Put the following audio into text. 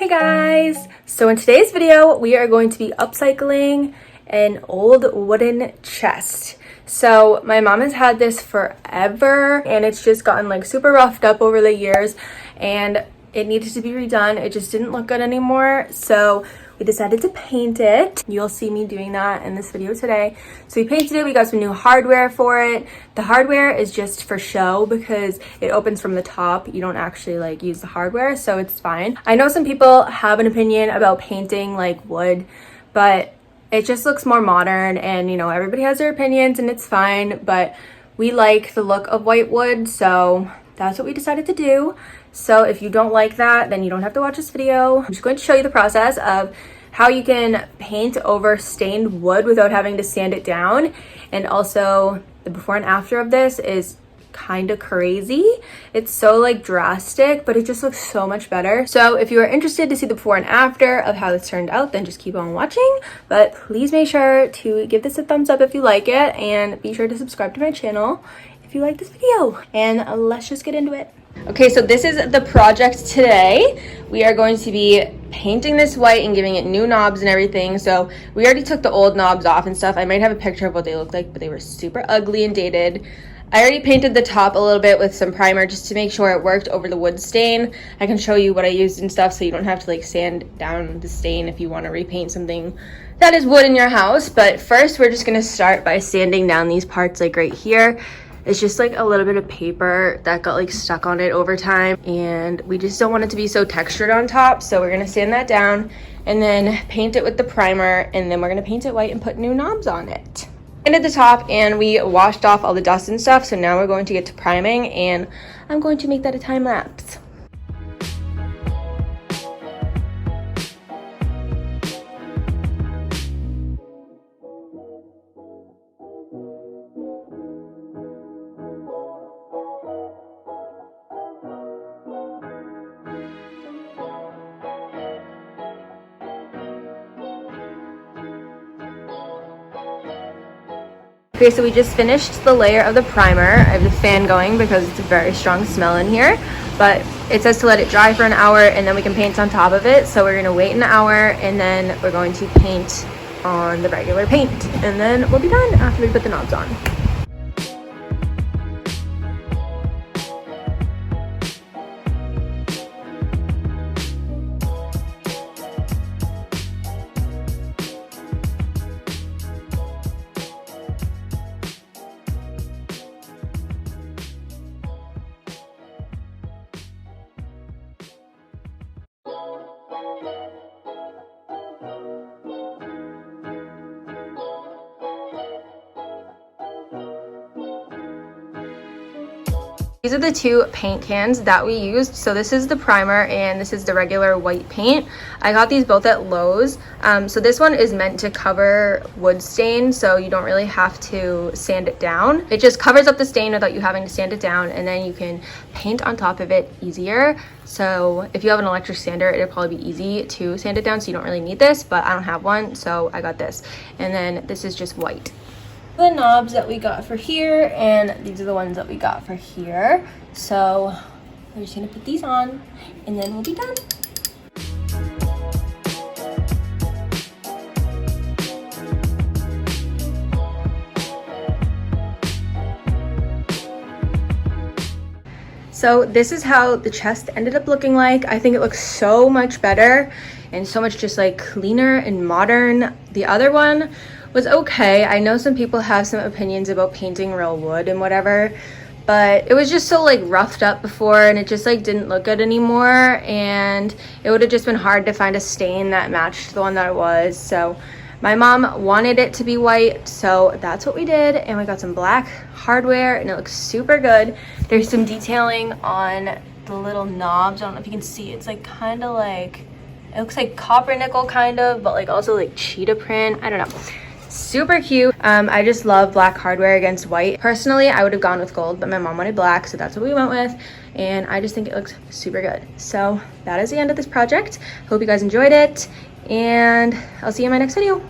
Hey guys! So in today's video, we are going to be upcycling an old wooden chest. So my mom has had this forever and it's just gotten like super roughed up over the years and it needed to be redone. It just didn't look good anymore. So we decided to paint it. You'll see me doing that in this video today. So we painted it, we got some new hardware for it. The hardware is just for show because it opens from the top. You don't actually like use the hardware, so it's fine. I know some people have an opinion about painting like wood, but it just looks more modern and you know, everybody has their opinions and it's fine, but we like the look of white wood, so that's what we decided to do. So if you don't like that, then you don't have to watch this video. I'm just going to show you the process of how you can paint over stained wood without having to sand it down. And also the before and after of this is kind of crazy. It's so like drastic, but it just looks so much better. So if you are interested to see the before and after of how this turned out, then just keep on watching. But please make sure to give this a thumbs up if you like it, and be sure to subscribe to my channel if you like this video. And let's just get into it. Okay, so this is the project today. We are going to be painting this white and giving it new knobs and everything. So we already took the old knobs off and stuff. I might have a picture of what they look like, but they were super ugly and dated. I already painted the top a little bit with some primer just to make sure it worked over the wood stain. I can show you what I used and stuff so you don't have to like sand down the stain if you want to repaint something that is wood in your house. But first we're just going to start by sanding down these parts like right here. It's just like a little bit of paper that got like stuck on it over time, and we just don't want it to be so textured on top. So we're gonna sand that down and then paint it with the primer, and then we're gonna paint it white and put new knobs on it. And at the top, and we washed off all the dust and stuff. So now we're going to get to priming, and I'm going to make that a time lapse. Okay, so we just finished the layer of the primer. I have the fan going because it's a very strong smell in here, but it says to let it dry for an hour and then we can paint on top of it. So we're gonna wait an hour and then we're going to paint on the regular paint, and then we'll be done after we put the knobs on. These are the two paint cans that we used. So this is the primer and this is the regular white paint. I got these both at Lowe's. So this one is meant to cover wood stain, so you don't really have to sand it down. It just covers up the stain without you having to sand it down, and then you can paint on top of it easier. So if you have an electric sander, it'll probably be easy to sand it down, so you don't really need this, but I don't have one, so I got this. And then this is just white. The knobs that we got for here, and these are the ones that we got for here. So we're just gonna put these on and then we'll be done. So this is how the chest ended up looking like. I think it looks so much better and so much just like cleaner and modern. The other one was okay. I know some people have some opinions about painting real wood and whatever, but it was just so like roughed up before and it just like didn't look good anymore, and it would have just been hard to find a stain that matched the one that it was. So my mom wanted it to be white, so that's what we did, and we got some black hardware and it looks super good. There's some detailing on the little knobs. I don't know if you can see, it's like kind of like, it looks like copper nickel kind of, but like also like cheetah print. I don't know. Super cute. I just love black hardware against white. Personally, I would have gone with gold, but my mom wanted black, so that's what we went with, and I just think it looks super good. So that is the end of this project. Hope you guys enjoyed it, and I'll see you in my next video.